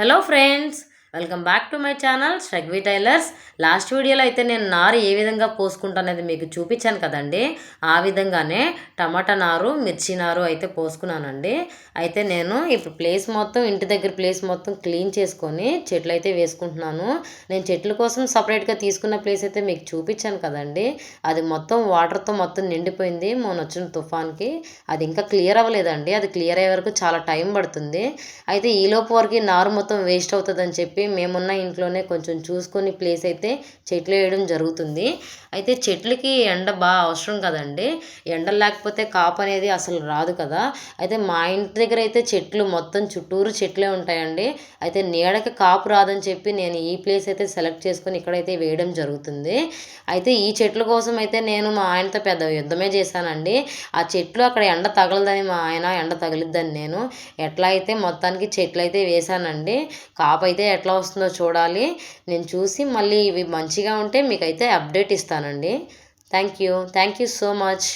Hello friends, welcome back to my channel Shragvi tailors. Last వీడియోలో అయితే నేను నారు ఏ విధంగా పోసుకుంటానేది మీకు చూపించాను కదండి. ఆ విధంగానే టమాటా నారు, మిర్చి నారు అయితే పోసుకున్నానండి. అయితే నేను ఇప్పుడు ఇంటి దగ్గర ప్లేస్ మొత్తం క్లీన్ చేసుకొని చెట్లు అయితే వేసుకుంటున్నాను. నేను చెట్ల కోసం సపరేట్గా తీసుకున్న ప్లేస్ అయితే మీకు చూపించాను కదండి. అది మొత్తం వాటర్తో మొత్తం నిండిపోయింది మొన్న వచ్చిన తుఫాన్కి. అది ఇంకా క్లియర్ అవ్వలేదండి. అది క్లియర్ అయ్యే వరకు చాలా టైం పడుతుంది. అయితే ఈలోపు వరకు నారు మొత్తం వేస్ట్ అవుతుందని చెప్పి మేమున్న ఇంట్లోనే కొంచెం చూసుకొని ప్లేస్ అయితే చెట్లు వేయడం జరుగుతుంది. అయితే చెట్లకి ఎండ బాగా అవసరం కదండి. ఎండ లేకపోతే కాపు అనేది అసలు రాదు కదా. అయితే మా ఇంటి దగ్గర అయితే చెట్లు మొత్తం చుట్టూరు చెట్లే ఉంటాయండి. అయితే నీడకి కాపు రాదని చెప్పి నేను ఈ ప్లేస్ అయితే సెలెక్ట్ చేసుకొని ఇక్కడైతే వేయడం జరుగుతుంది. అయితే ఈ చెట్ల కోసం అయితే నేను మా ఆయనతో పెద్ద యుద్ధమే చేశానండి. ఆ చెట్లు అక్కడ ఎండ తగలదని మా ఆయన, ఎండ తగిలిద్దని నేను. ఎట్లా అయితే మొత్తానికి చెట్లు అయితే వేశానండి. కాపు అయితే ఎట్లా వస్తుందో చూడాలి. నేను చూసి మళ్ళీ ఇవి మంచిగా ఉంటే మీకైతే అప్డేట్ ఇస్తానండి. Thank you so much.